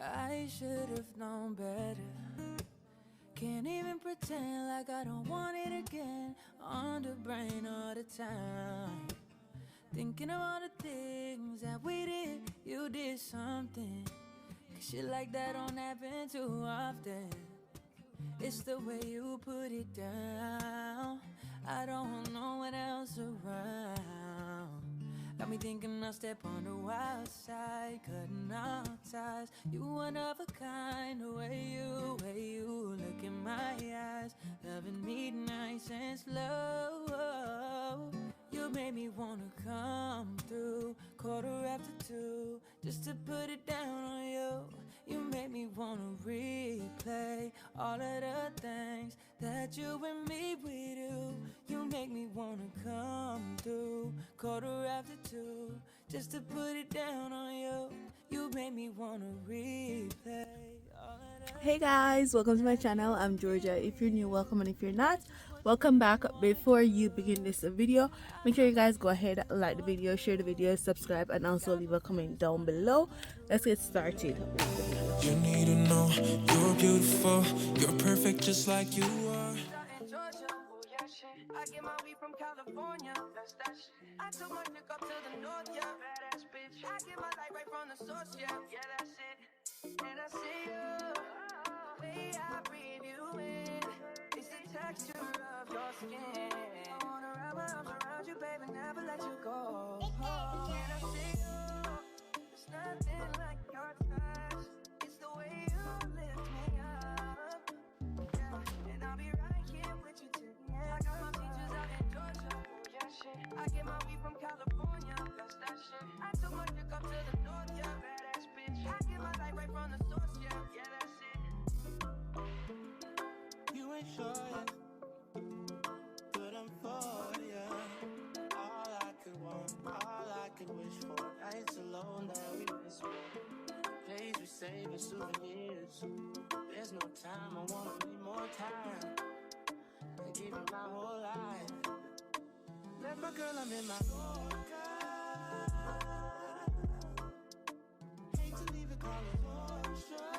I should have known better. Can't even pretend like I don't want it again. On the brain all the time, thinking of all the things that we did. You did something, 'cause shit like that don't happen too often. It's the way you put it down. I don't know what else around. Got me thinking I'll step on the wild side, cutting out ties. You one of a kind, the way you look in my eyes, loving me nice and slow. You made me wanna come through, 2:15, just to put it down on you. You made me wanna replay all of the things that you and me we do. You make me wanna come through, 2:15, just to put it down on you. You made me wanna replay all of the. Hey guys, welcome to my channel. I'm Georgia. If you're new, welcome, and if you're not, welcome back. Before you begin this video, make sure you guys go ahead, like the video, share the video, subscribe, and also leave a comment down below. Let's get started. You need to know you're beautiful, you're perfect just like you are. I get my weed from California, that's that shit. I took my chick up to the north, yeah, badass bitch. I get my light right from the source, yeah, that's it. And I see you, the way I breathe you in, it's the texture of your skin. I wanna wrap my arms around you, baby, never let you go. And I see you, there's nothing like your touch. It's the way you lift me up, yeah. And I'll be right here with you till the end. I got my teachers out in Georgia, oh yeah shit. I get my weed from California, that's that shit. I took my chick up to the north, yeah, badass bitch. I get my light right from the source, yeah, that's it. You ain't sure yet, but I'm for ya. All I could want, all I could wish for, nights alone that we miss more. Days we save as souvenirs. There's no time, I wanna need more time. I give you my whole life. Let my girl, I'm in my Yorker. Hate to leave it, call it torture.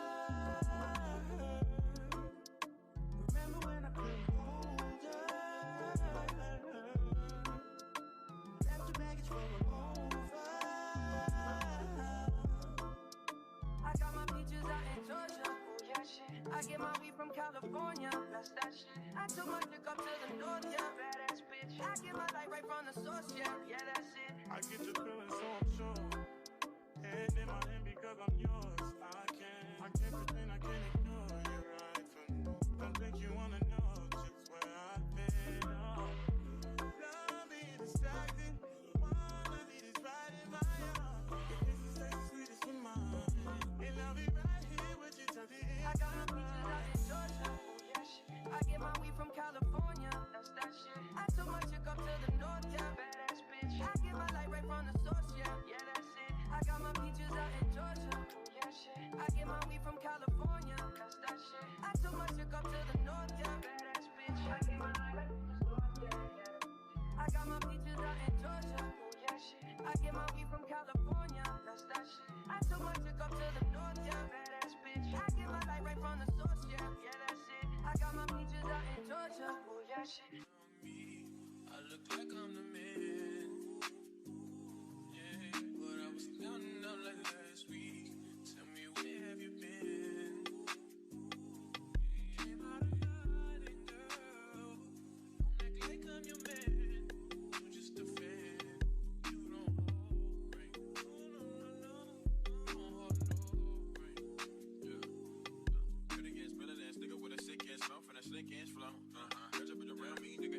Remember when I couldn't hold her? Left your baggage for a over. I got my peaches out in Georgia, oh yeah shit. I get my weed from California, that's that shit. I took my chick up to the north, yeah, badass bitch. I get my light right from the source, yeah, that's it. I get your feeling, so I'm sure. Hand in my hand because I'm yours. I can't pretend, I can't ignore you right from me. Don't think you wanna know just where I've been. Oh, love me distracting. Wanna be this right in my arms. Your kisses taste the sweetest with mine. And I'll be right here with you till the end. I got my peaches out in Georgia, oh yeah shit. I get my weed from California, that's that shit. I took my chick up to the north, yeah, badass bitch. I get my light right from the source, yeah, that's it. I got my peaches out in Georgia, oh yeah shit. I get my weed from California, that's that shit. I took my chick up to the north, yeah, badass bitch. I get my light right from the source, yeah. I got my peaches out in Georgia, oh yeah shit. I get my weed from California, that's that shit. I took my chick up to the north, yeah, badass bitch. I get my light right from the source, yeah, that's it. I got my peaches out in Georgia, oh yeah shit. I look like I'm the man, yeah, but I was counting up like last week. Tell me, where have you been? Came out of hiding, girl. Don't act like I'm your man. You're just a fan. You don't hold ring. No. Don't hold no ring. Yeah. Good against better than nigga with a sick ass mouth and a slick ass flow. Catch up with around me, nigga.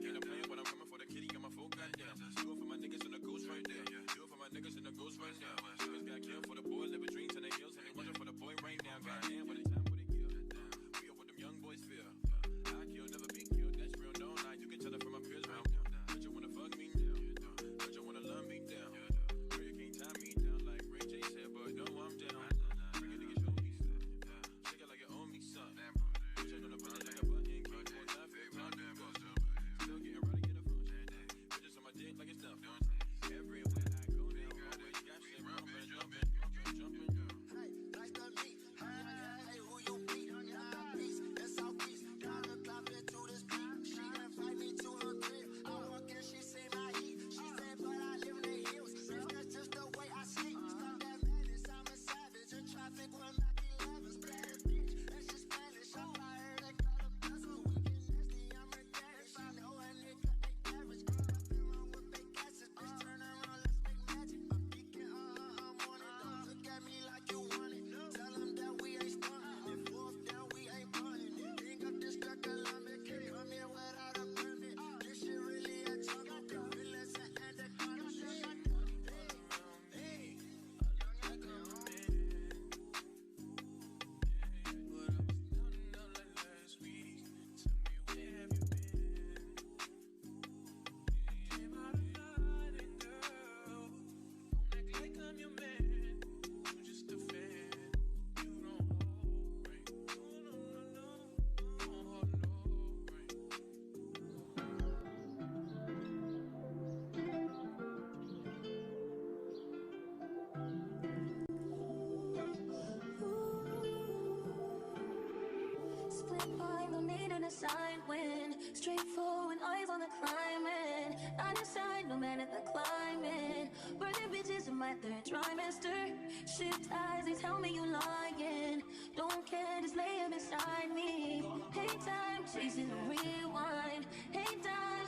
in a side wind. Straightforward, eyes on the climbing. I decide no matter the climate. Burning bitches in my third trimester. Shift eyes, they tell me you lying. Don't care, just lay it beside me. Hate time, chasing the rewind. Hate time.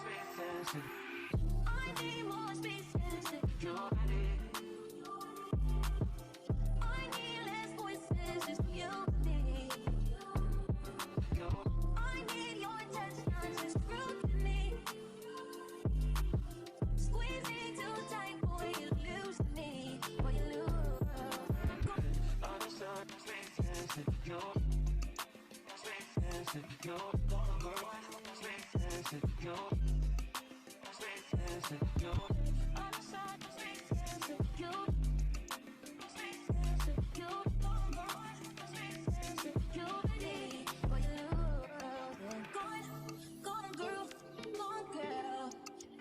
I need more space and security. I need less voices, just you and me. I need your touch, not just scrutiny. Squeezing too tight, boy, you lose me. Boy, you lose.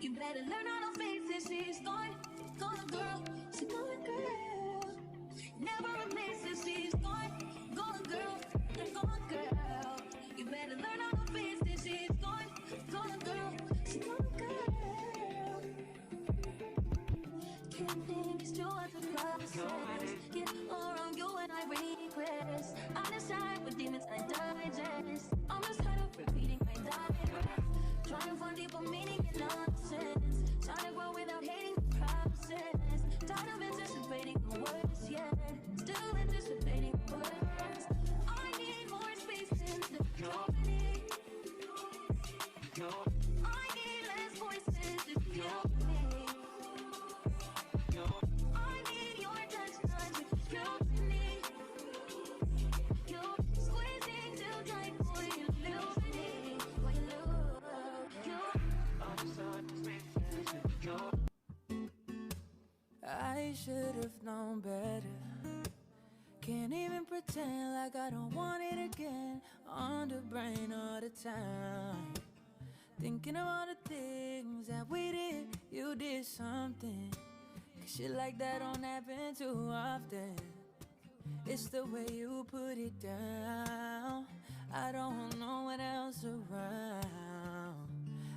You better learn how to face it. She's gone, gone girl. She's gone girl. Never replaces. She's gone, gone girl. Gone girl. You better learn how to face it. She's gone, gone girl. She's gone girl. Can't think it's true at the process. Get around you and I regress. I decide with demons I digest. I'm just tired of repeating my digress. Trying to find deeper meaning in nonsense. Trying to grow without hating the process. Tired of anticipating the worst yet. Still anticipating the worst. I need more space and security. I need less voices to kill me. I need your touch, not your scrutiny. You're squeezing too tight, boy, you lose me. Boy, you lose. I should have known better. Can't even pretend like I don't want it again. On the brain all the time. Thinking of all the things that we did. You did something. 'Cause shit like that don't happen too often. It's the way you put it down. I don't know what else around.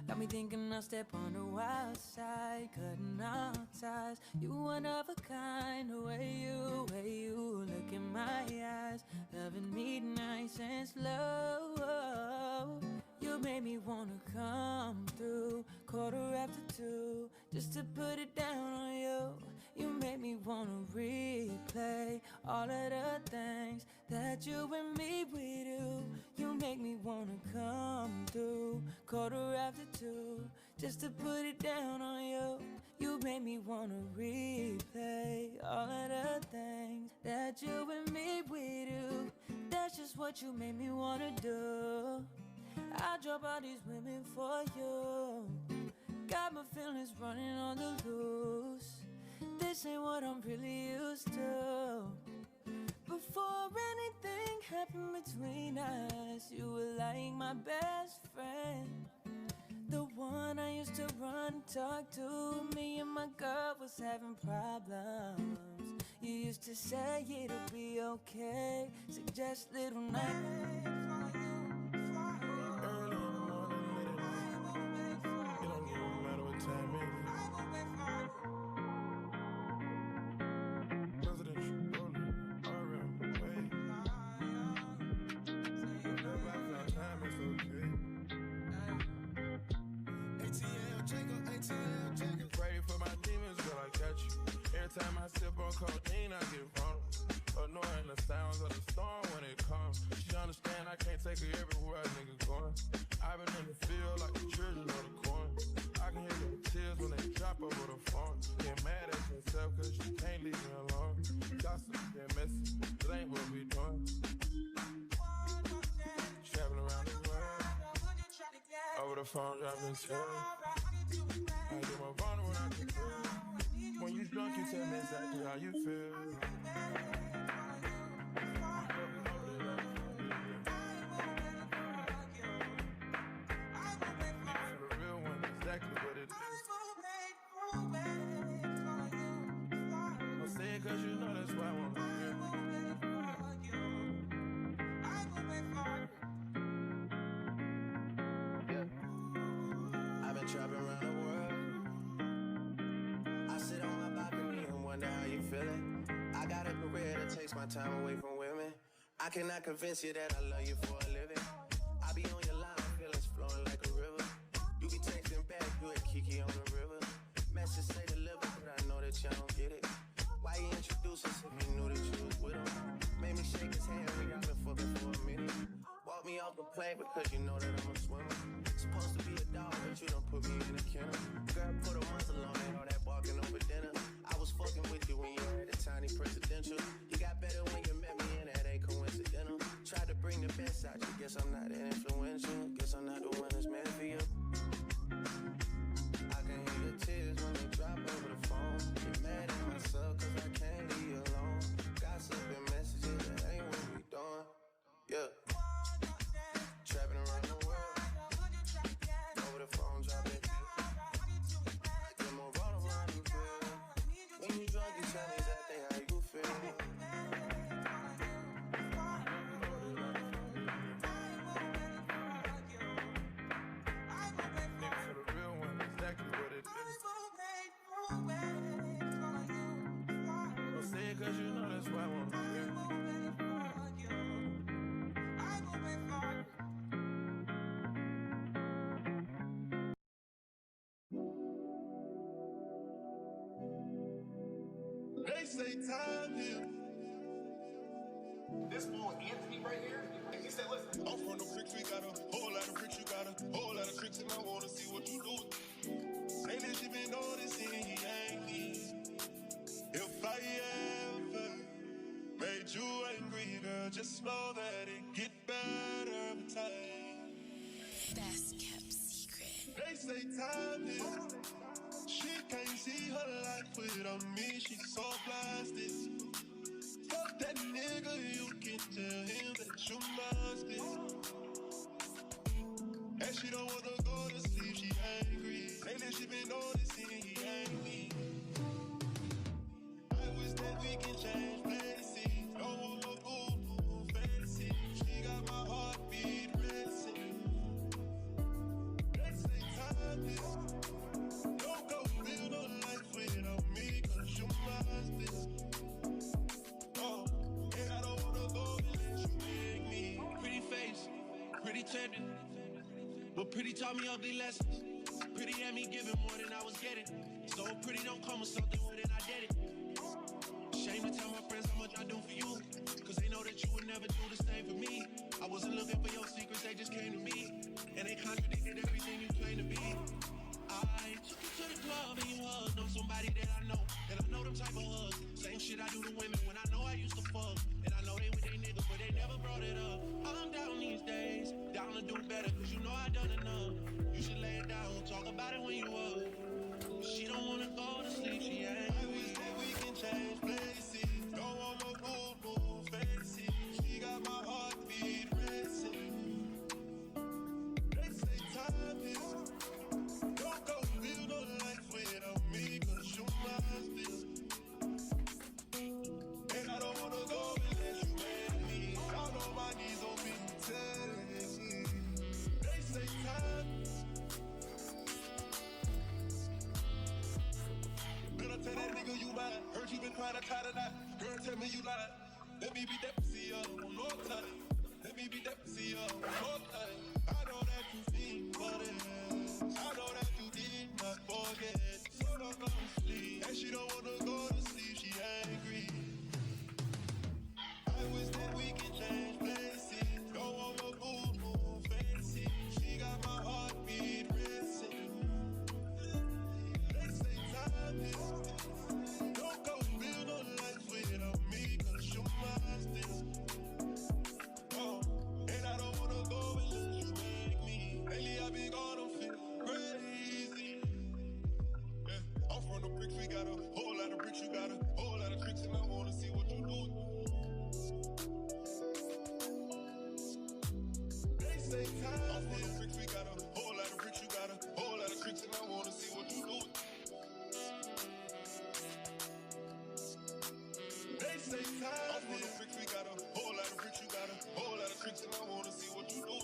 Got me thinking I'll step on the wild side, cutting out ties. You one of a kind, the way you look in my eyes, loving me nice and slow. You made me wanna come through, 2:15, just to put it down on you. You made me wanna replay all of the things that you and me we do. You make me wanna come through, 2:15, just to put it down on you. You made me wanna replay all of the things that you and me we do. That's just what you made me wanna do. I drop all these women for you. Got my feelings running on the loose. This ain't what I'm really used to. Before anything happened between us, you were like my best friend. The one I used to run and talk to. Me and my girl was having problems. You used to say it'll be okay, suggest little nights. Every time I sip on codeine, I get vulnerable. Annoying the sounds of the storm when it comes. She understand I can't take her everywhere a nigga going. I've been in the field like the children of the corn. I can hear the tears when they drop over the phone. Get mad at yourself cause you can't leave me alone. Gossip and messy, it ain't what we doing. Traveling around the world, over the phone dropping tears. I get more vulnerable when I can feel. When you drunk, you tell me exactly how you feel. The real one, exactly what it is. I'll say it cause you know that's why I want to hear. that takes my time away from women. I cannot convince you that I love you for a living. I be on your line, feelings flowing like a river. You be texting back, you at Kiki on the river. Message say deliver, but I know that you don't get it. Why you introduce us if you knew that you was with him? Made me shake his hand, we got been fucking for a minute. Walk me off the plane because you know that I'm a swimmer. Supposed to be a dog, but you don't put me in a kennel. Girl, put a muzzle on it, all that barking over dinner. I was fucking with you when you had a tiny presidential. You got better when you met me, and that ain't coincidental. Tried to bring the best out you, guess I'm not that influential. Guess I'm not the one that's meant for you. I can hear your tears when they drop over the phone. Get mad at myself cause I can't leave you alone. Gossiping messages, that ain't what we doing. Yeah. Trapping around the world. Over the phone, drop it. Get more roll around you feel. When you drunk, you tell me exactly how you feel. For the real one, exactly what it is. Don't say it cause you know that's why I want to hear. They say time here. This fool Anthony right here, he said, listen, I'm from the bricks, we got a whole lot of bricks, you got a whole lot of tricks, and I wanna see what you do. Lately she been noticing he ain't me. If I ever made you angry, girl, just know that it get better with time. Best kept secret. They say time is. She can't see her life without me, she's so blasted. Fuck that nigga, you can tell him that you lost it. And she don't wanna go to sleep, she angry. Lately she been noticing he ain't me. I wish that we can change places. Don't want no boo-boo fantasy. She got my heartbeat racing. They say time is. Don't go live no life without me, cause you lost it. Oh, and I don't wanna go unless you make me. Pretty face, pretty tempting. But pretty taught me ugly lessons. Pretty had me giving more than I was getting. So pretty don't come with something more than I did it. Shame to tell my friends how much I do for you. Cause they know that you would never do the same for me. I wasn't looking for your secrets, they just came to me. And they contradicted everything you claim to be. I took you to the club and you hugged on somebody that I know. And I know them type of hugs. Same shit I do to women when I know I used to fuck. And I know they with they niggas, but they never brought it up. I'm down these days, down to do better, cause you know I done enough. You should lay it down, talk about it when you up. She don't wanna go to sleep, she ain't. I wish that we can change places. Don't want no boo-boo fantasy. She got my heartbeat racing. They say time is. Don't go live no life without me, cause you lost it. And I don't wanna go unless you make me. Down on my knees on me, telling. They say time. Better tell that nigga you mine. Heard you been trying to tie the knot. Girl, tell me you lied. Let me beat that pussy up one more time. Let me beat that pussy up one more time. I know that you feel for it. I know that you did not forget. So don't go to sleep. And she don't wanna go to sleep, she angry. I wish that we can change places. Don't want no boo-boo fantasy. She got my heartbeat racing. They say time is. Don't go live no life without me, cause you lost it. Oh, and I don't wanna go unless you make me. Lately I've been gone, I'm feeling crazy. Yeah, I'm from the bricks, we got a whole lot of bricks, you got a whole lot of tricks, and I wanna see what you do. They say time. I'm from the bricks, we got a whole lot of bricks, you got a whole lot of tricks, and I wanna see what you do. They say time. I'm from the bricks, we got a whole lot of bricks, you got a whole lot of tricks, and I wanna see what you do.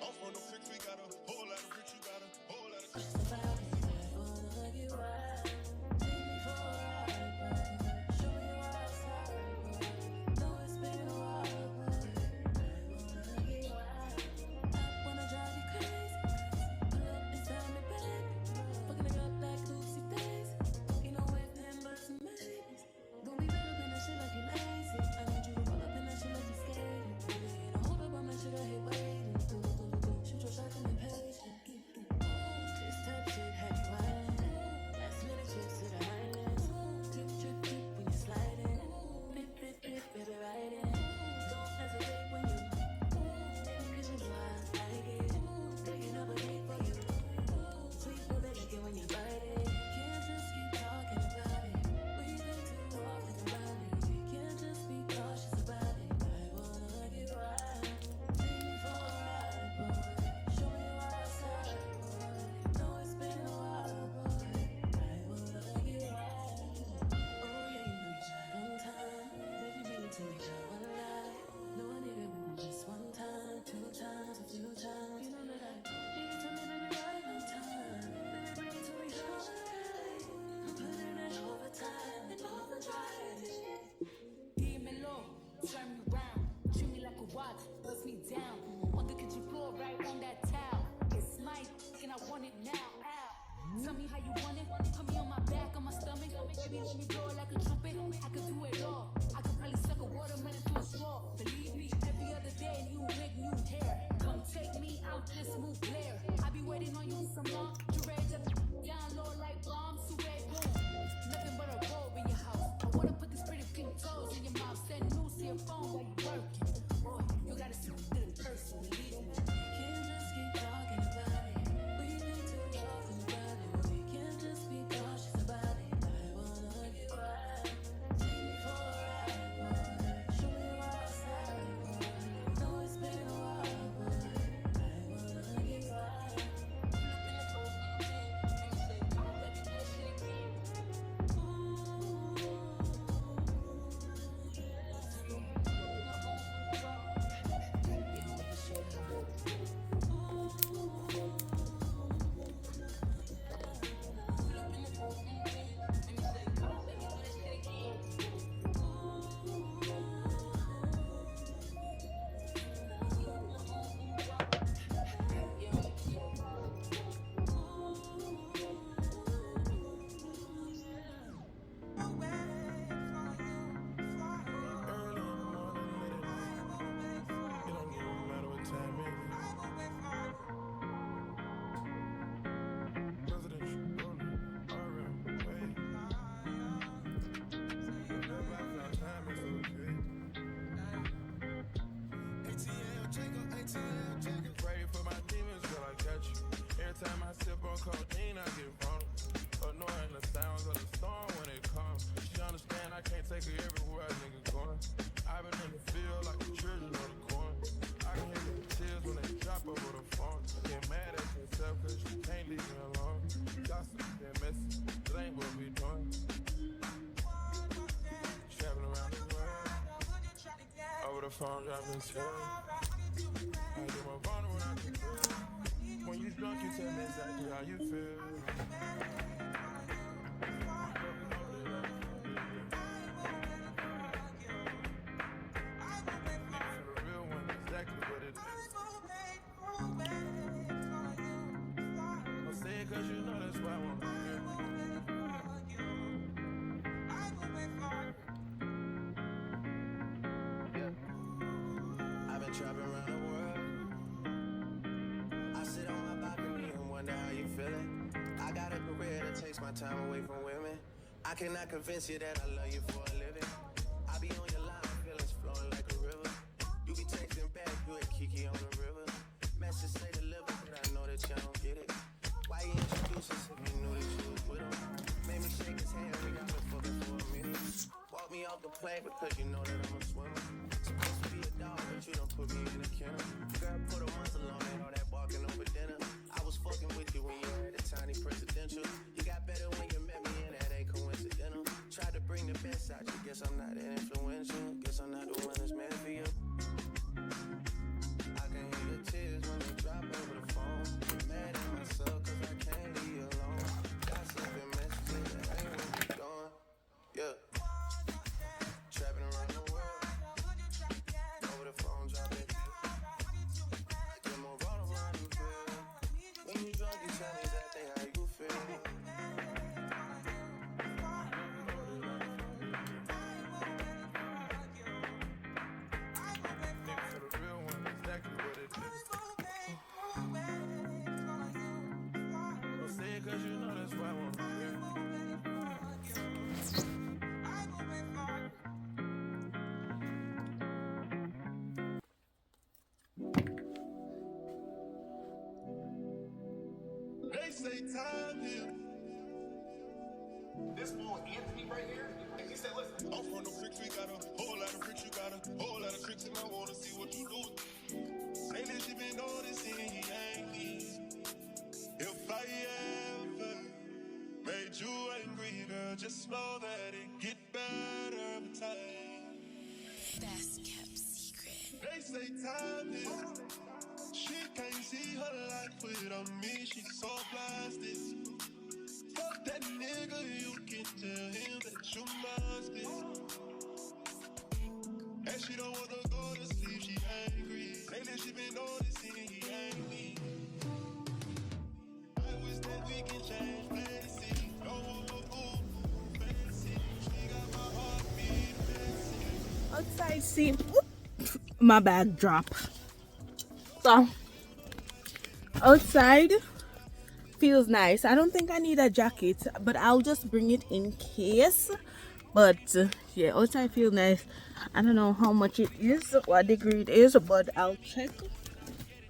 I'm from the bricks, we got a whole lot of bricks, you got a whole lot of tricks. let me blow like a trumpet. I could do it all. I could probably suck a watermelon through a straw. Believe me, every other day, new wig, new hair. Come take me out this smooth glare. I be waiting on you some more. You ready to down low like bombs? To red boom. Nothing but a robe in your house. I wanna put these pretty pink toes in your mouth. Send news to your phone while you working. Boy, you gotta see the person. Believe me. Can't just keep talking about it. We've been too talking about it. We can't just be cautious about it. I wanna get right. Take me for a ride, boy. Show me where I slide, boy. Know it's been a while, boy. I wanna get right. Pray for my demons till I catch you. Every time I sip on codeine, I get vulnerable. Annoying the sounds of the storm when it comes. She understand I can't take her everywhere a nigga going. I've been in the field like the children of the corn. I can hear the tears when they drop over the phone. Get mad at yourself cause you can't leave me alone. Gossip and messy, it ain't what we doing. Traveling around the world. Over the phone, dropping tears. I get more vulnerable when I can feel. When you drunk, you tell me exactly how you feel. For the real one, exactly what it is. I'll say it cause you know that's why I want to hear. I've been trapping around the world. I sit on my balcony and wonder how you feeling. I got a career that takes my time away from women. I cannot convince you that I love you for a living. I be on your line, feelings flowing like a river. You be texting back, you and Kiki on the river. Message say deliver, but I know that you don't get it. Why you introduce us if you knew that you was with him? Made me shake his hand, we got been fucking for a minute. Walk me off the plane because you know that I'm a swimmer. Supposed to be a dog, but you don't put me in a kennel. Girl, put a muzzle on it, all that barking over dinner. I was fucking with you when you had a tiny presidential. You got better when you met me, and that ain't coincidental. Tried to bring the best out you, guess I'm not that influential. Guess I'm not the one that's meant for you. I can hear your tears when they drop over the phone. Mad at myself cause I can't leave you alone. Gossip and messages, that ain't what we doing. Yeah. Trapping around the world. Over the phone, drop it. I get more vulnerable when you feel. When you drunk, you tell me exactly how you feel. For the real one, exactly what it is. I'll say it cause you know that's why I want to hear. They say time heals. This fool Anthony right here. And he said, listen. I'm from the bricks, we got a whole lot of bricks, you got a whole lot of tricks, and I wanna see what you do. Lately she been noticing he ain't easy. If I ever made you angry, girl, just know that it get better every time. Best kept secret. They say time is. She can't see her life without me, she's so blasted. Fuck that nigga, you can tell him that you must be. And she don't wanna go to sleep, she angry. Lately she been noticing he ain't me. I wish that we can change fantasy. Don't want no fantasy. outside see my bag drop. So outside feels nice. I don't think I need a jacket, but I'll just bring it in case. But yeah, outside feels nice. I don't know how much it is, what degree it is, but I'll check.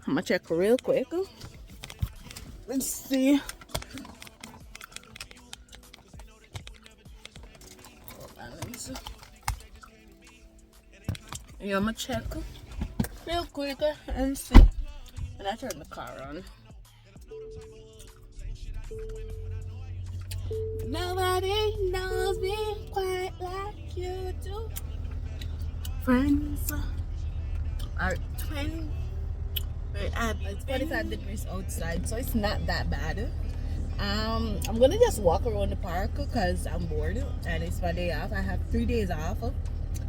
I'm gonna check real quick. Let's see. Hold on, let me see. Yeah, I'm gonna check real quick and see. And I turn the car on. Nobody knows me quite like you do. Friends are 20. It's 25 degrees outside, so it's not that bad. I'm gonna just walk around the park because I'm bored and it's my day off. I have 3 days off.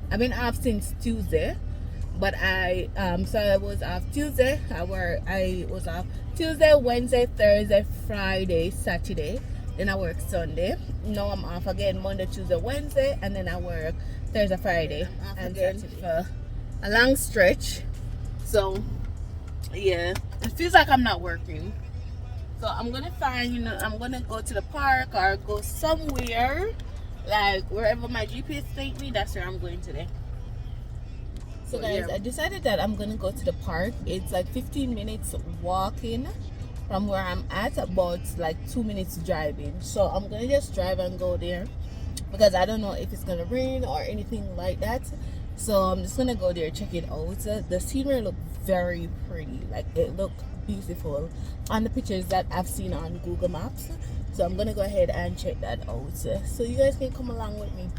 I've been off since Tuesday, but I was off Tuesday. I was off Tuesday, Wednesday, Thursday, Friday, Saturday. Then I work Sunday. Now I'm off again Monday, Tuesday, Wednesday, and then I work Thursday, Friday, and then for a long stretch. So yeah, it feels like I'm not working. So I'm gonna find, I'm gonna go to the park or go somewhere, like wherever my GPS take me. That's where I'm going today. So guys, I decided that I'm gonna go to the park. It's like 15 minutes walking from where I'm at, about like 2 minutes driving. So I'm gonna just drive and go there because I don't know if it's gonna rain or anything like that. So I'm just gonna go there, check it out. The scenery look very pretty, like it looked beautiful on the pictures that I've seen on Google Maps. So I'm gonna go ahead and check that out, so you guys can come along with me.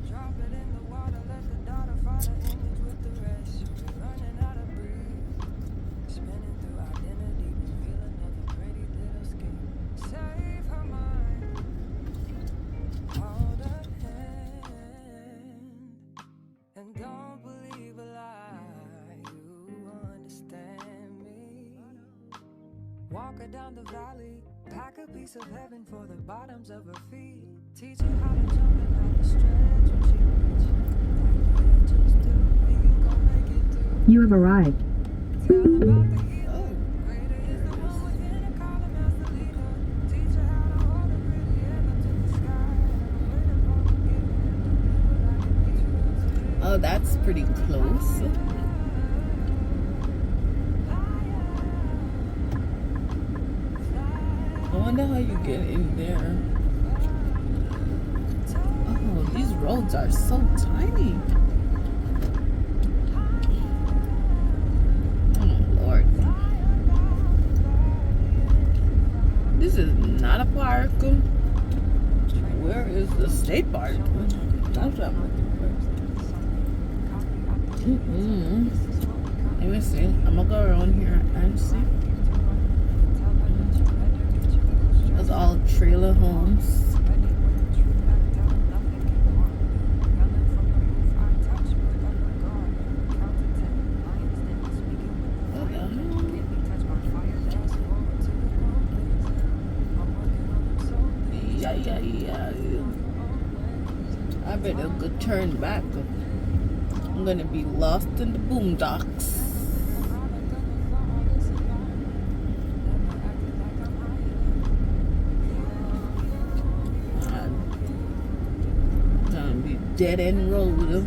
Drop it in the water, let the daughter follow image with the rest. We're running out of breath. Spinning through identity, reveal another pretty little skin. Save her mind. Hold her hand. And don't believe a lie. You understand me. Walk her down the valley. Pack a piece of heaven for the bottoms of her feet. Teach her how to jump and how to stretch when she reach. Like angels do, you gon' make it through. You have arrived. Tell about the healer. Greater is the one within her, call him as the leader. Teach her how to hold a pretty head up to the sky. And I'm waiting for the gift and deliver like a leader. Oh, that's pretty close. I wonder how you get in there. Oh, these roads are so tiny. Oh Lord. This is not a park. Where is the state park? That's what I'm looking for. Let me see. I'm gonna go around here and see. That's all trailer homes. Yeah. I better go turn back. I'm gonna be lost in the boondocks. Dead end road.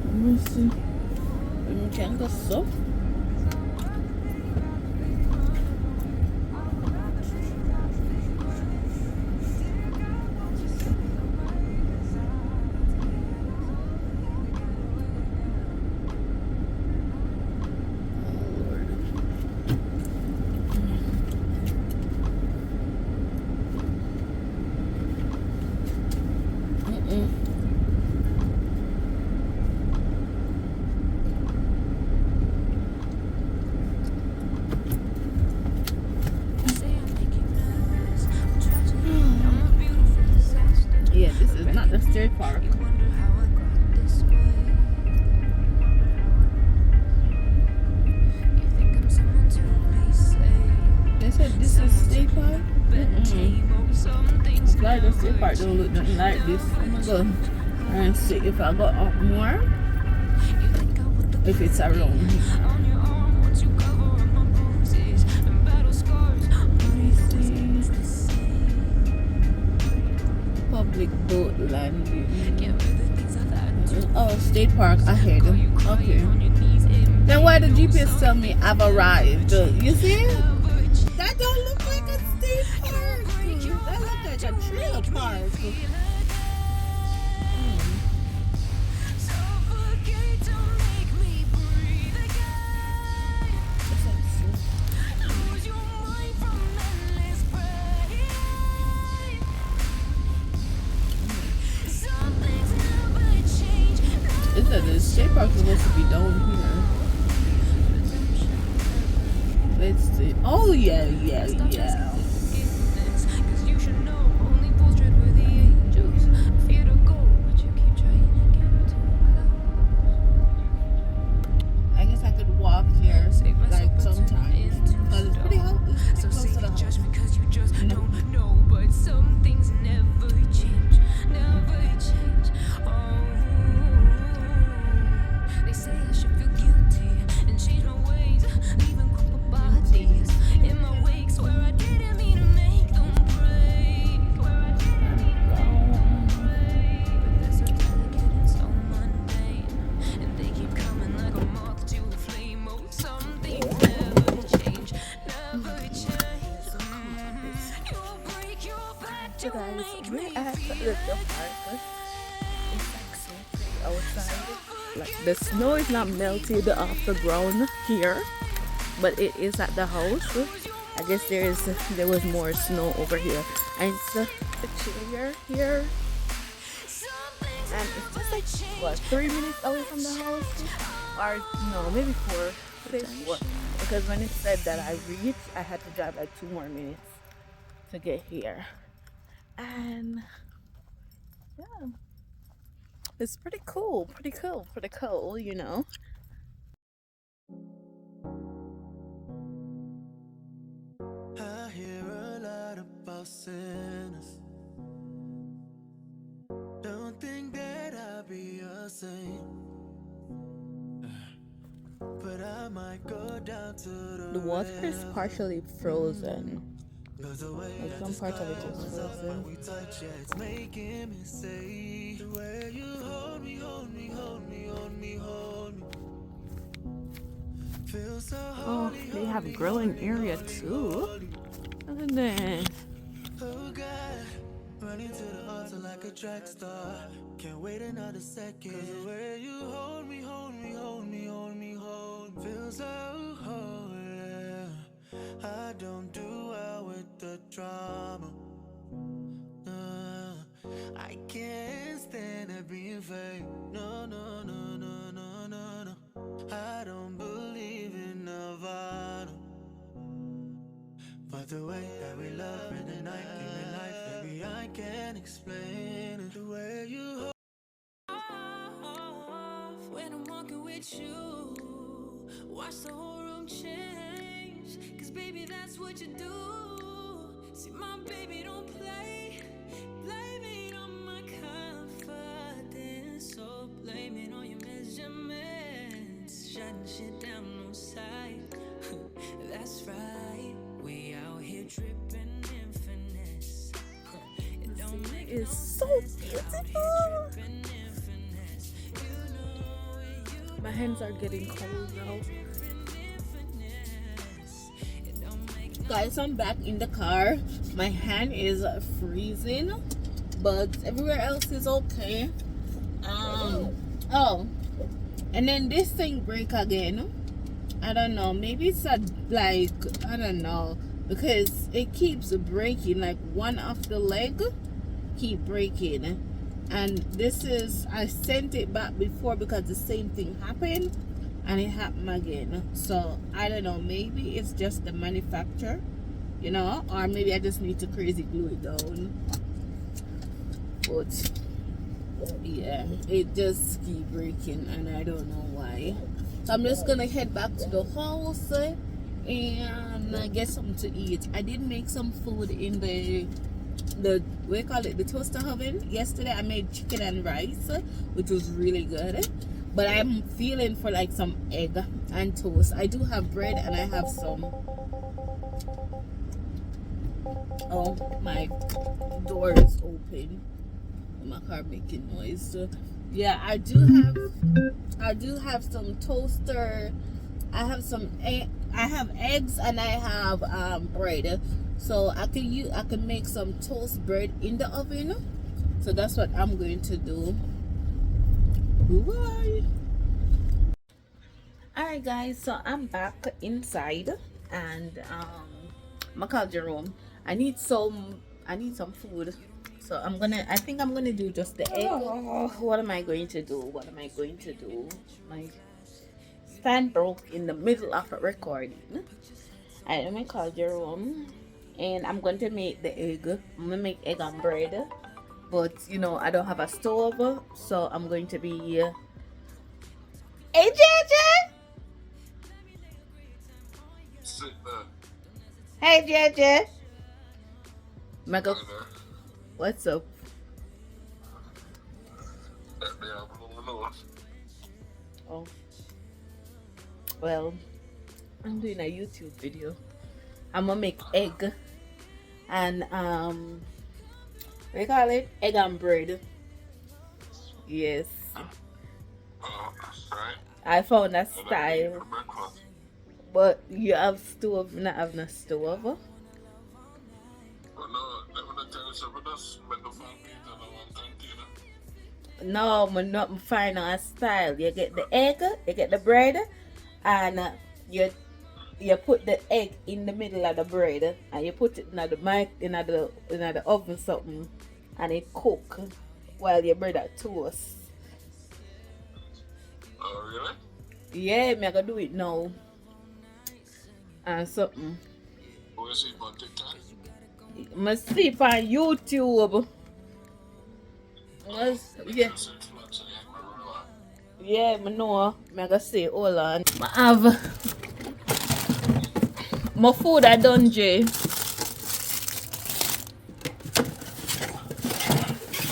Let me see. We can go so. state park. You wonder how I got this way. You think I'm someone to be saved. They said this is state park? It's like the state park don't look nothing like this. I'm gonna go and see if I go up more. If it's around here. Public boat landing. Oh, state park ahead. Okay. Then why the GPS tell me I've arrived? You see? That don't look like a state park. That looks like a trailer park. It said the state park is supposed to be down here. Let's see. Oh yeah. I guess I could walk here like sometimes because it's pretty hot. It's pretty close to the house. But some things never change. They say I should feel guilty and change my ways, leaving crumpled bodies in my wake. Swear I didn't mean to make them break. But they're so delicate and so mundane, and they keep coming like a moth to a flame. Oh, some things never change. You'll break your back to So guys, make we're me at feel the park. It's like so pretty outside. Like the snow is not melted off the ground here, but it is at the house. I guess there was more snow over here, and it's chillier here. And it's just like what 3 minutes away from the house, or no, maybe 4. Say 4, because when it said that I reached, I had to drive like 2 more minutes to get here. And yeah, it's pretty cool, you know. I hear a lot about sinners. Don't think that I'll be a saint, but I might go down to The water is partially frozen. Cause the way Like some parts of it is frozen. we touch, yeah, it's making me say the way you hold me. Feel so Oh, they have growing area too. Look at that. oh God, running to the altar like a track star. Can't wait another second. Cause the way you hold me. Feel so whole, yeah. I don't do well with the drama. I can't stand it being fake. No. I don't believe in Nirvana, but the way that we love in the night, give me life, baby, I can't explain it. The way you off when I'm walking with you. Watch the whole room change, cause baby that's what you do. See my baby don't play, blame it on my confidence, so blame it on your measurements, shutting shit down on sight. That's right, we out here dripping in finesse. It don't make It's so beautiful. My hands are getting cold now. Guys, I'm back in the car. My hand is freezing, but everywhere else is okay. Oh, and then this thing break again. I don't know, maybe it's I don't know, because it keeps breaking. Like one of the leg keep breaking, and this is, I sent it back before because the same thing happened and it happened again. So I don't know, maybe it's just the manufacturer, you know, or maybe I just need to crazy glue it down. But Yeah, it just keep breaking and I don't know why. So I'm just gonna head back to the house and get something to eat. I did make some food in the what you call it, the toaster oven. Yesterday I made chicken and rice, which was really good. But I'm feeling for like some egg and toast. I do have bread and I have some. Oh, my door is open. My car making noise. So yeah, I do have some toaster. I have I have eggs and I have bread. So I can make some toast bread in the oven. So that's what I'm going to do. Bye. Alright guys, so I'm back inside and I called Jerome. I need some food. So I think I'm gonna do just the egg. What am I going to do? My stand broke in the middle of a recording. Alright, let me call Jerome and I'm going to make the egg. I'm gonna make egg on bread. But you know I don't have a stove, so I'm going to be Hey JJ! Sit there. Hey JJ! Mega, Hi there. what's up? That damn blue nose. Oh, well, I'm doing a YouTube video. I'm gonna make egg and what do you call it? Egg and bread. Yes, Right? I found a And I eat for style. breakfast. But you have stove, not have no stove. But no, let me tell you something. Just make the fan meat and I want container. No, I'm not find a style. You get the egg, you get the bread, and you put the egg in the middle of the bread and you put it in the mic in the oven something and it cook while your bread at toast. Oh, really? Yeah, me I gonna do it now. And something. Who is it on TikTok? I see it on YouTube. Yeah. Just influence and egg with ruler. Yeah, I know. I gonna say hold on. I have my food I done Jay. Go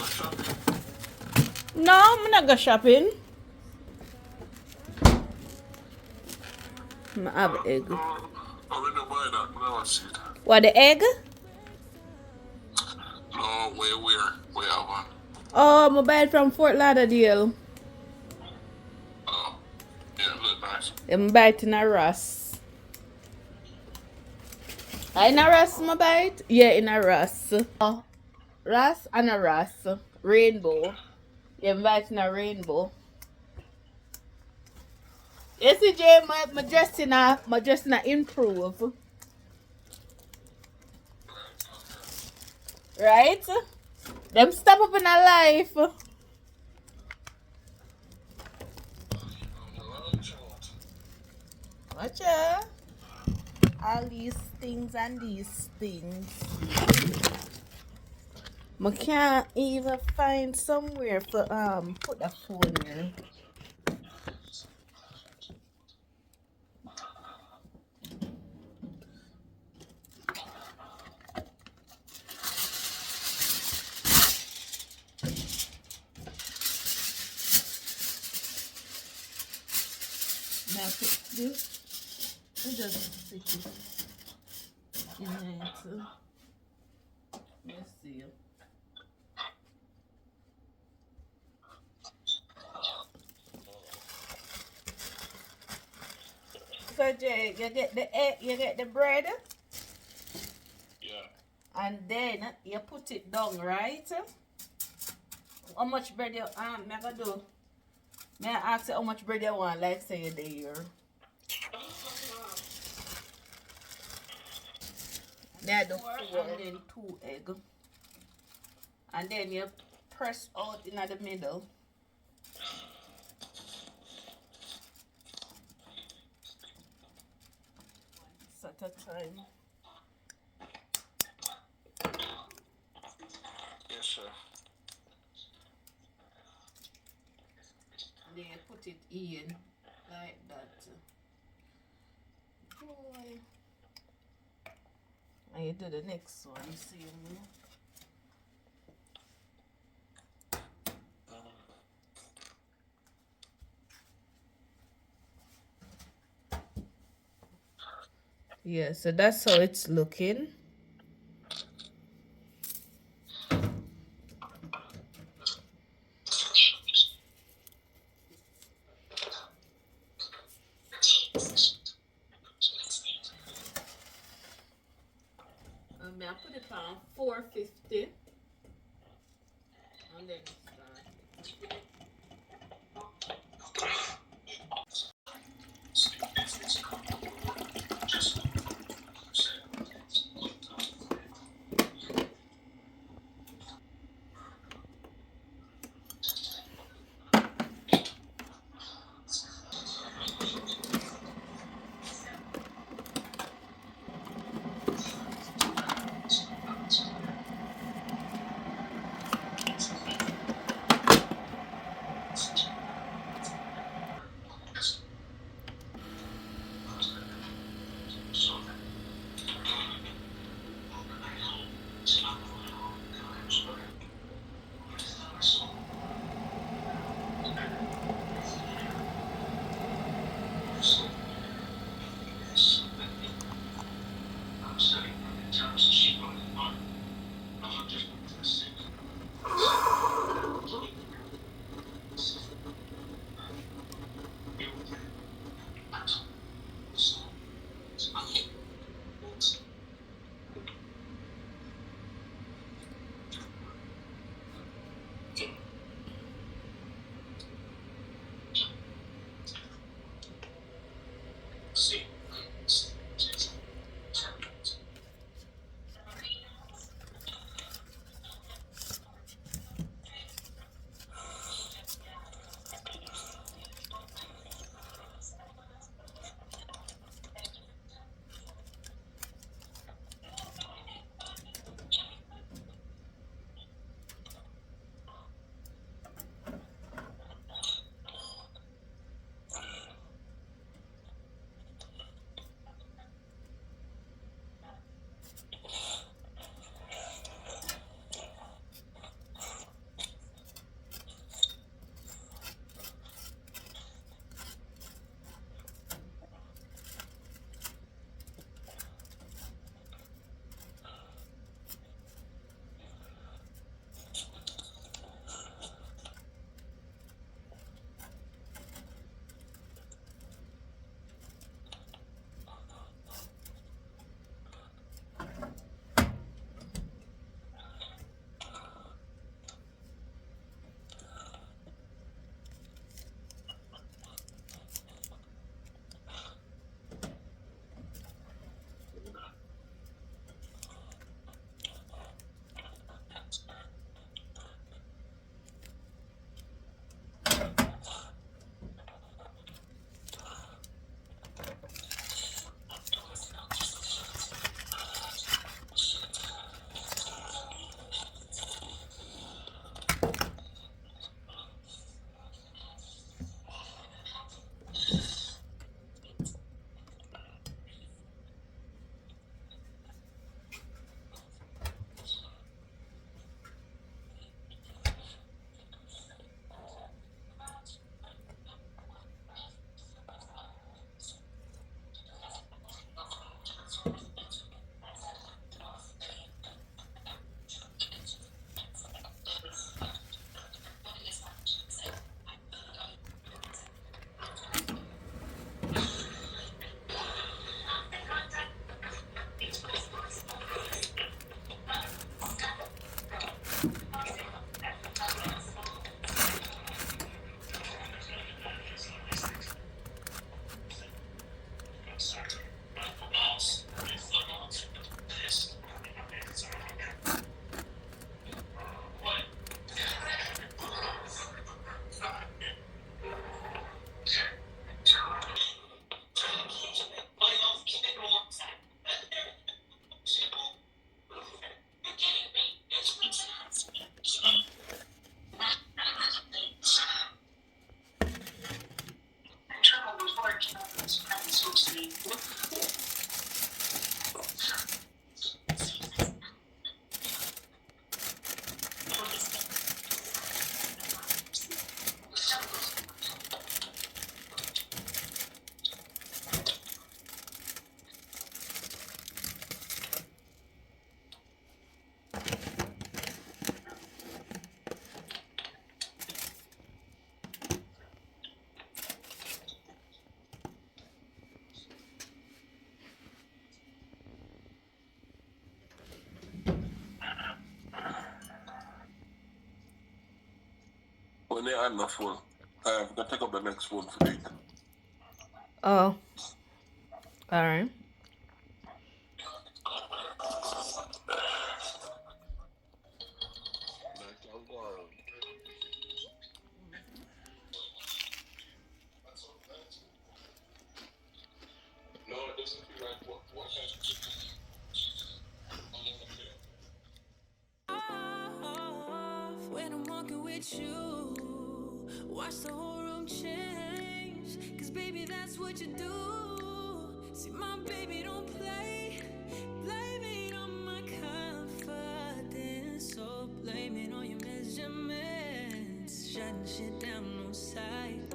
shopping. No, I'm not go shopping. I have egg. Oh, we don't buy that. We never see it. What, the egg? No, we have one. Oh, I buy it from Fort Lauderdale. Oh, yeah, look nice. I buy it in a Ross. In a Ross, I buy it? Yeah, in a Ross. Ross and a Ross. Rainbow. Yeah, I buy it in a Rainbow. You see, Jay, my dressing a improve. Right? Them step up in a life. Watch out. All these things and these things. I can't even find somewhere for put the phone here. Now put this. It doesn't stick it in there too. Let's see. So Jay, you get the egg, you get the bread, Yeah. and then you put it down, right? How much bread you me I do? May I ask you how much bread you want? Like say you're there. May I do 4 and then 2 egg. And then you press out in the middle. At a time. Yes, sir. put it in like that. Boy. And you do the next one, see me. Yeah, so that's how it's looking. I put it on 450 and then start. When they add my phone, I'm gonna take up the next phone for data. Oh, all right. No, it doesn't feel like what Off when I'm walking with you. Watch the whole room change. Cause baby, that's what you do. See, my baby don't play. Blame it on my confidence. So blame it on your measurements. Shutting shit down on sight.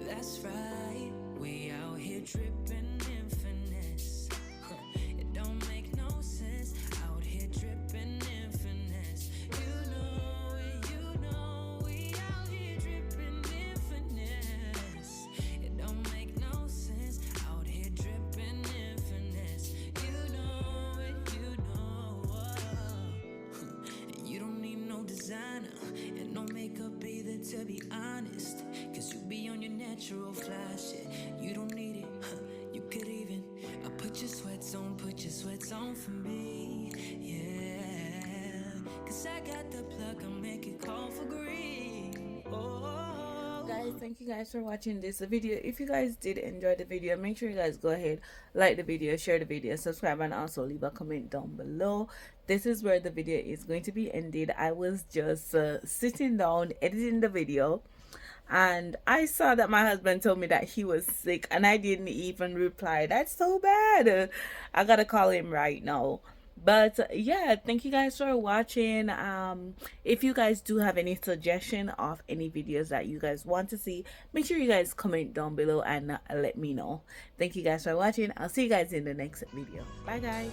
That's right. We out here dripping in finesse. It don't make no sense. Out here dripping in finesse. You know it, you know we out here dripping in finesse. It don't make no sense. Out here dripping in finesse. You know it, you know. And you don't need no designer and no makeup either, to be honest. Cause you be on your natural fly shit. You don't need it, you could even put your sweats on for me. Yeah, cause I got the plug, I'll make it call for green. Oh, Guys, thank you guys for watching this video. If you guys did enjoy the video, make sure you guys go ahead, like the video, share the video, subscribe, and also leave a comment down below. This is where the video is going to be ended. I was just sitting down editing the video, and I saw that my husband told me that he was sick, and I didn't even reply. That's so bad. I gotta call him right now. But yeah, thank you guys for watching. If you guys do have any suggestion of any videos that you guys want to see, make sure you guys comment down below and let me know. Thank you guys for watching. I'll see you guys in the next video. Bye guys.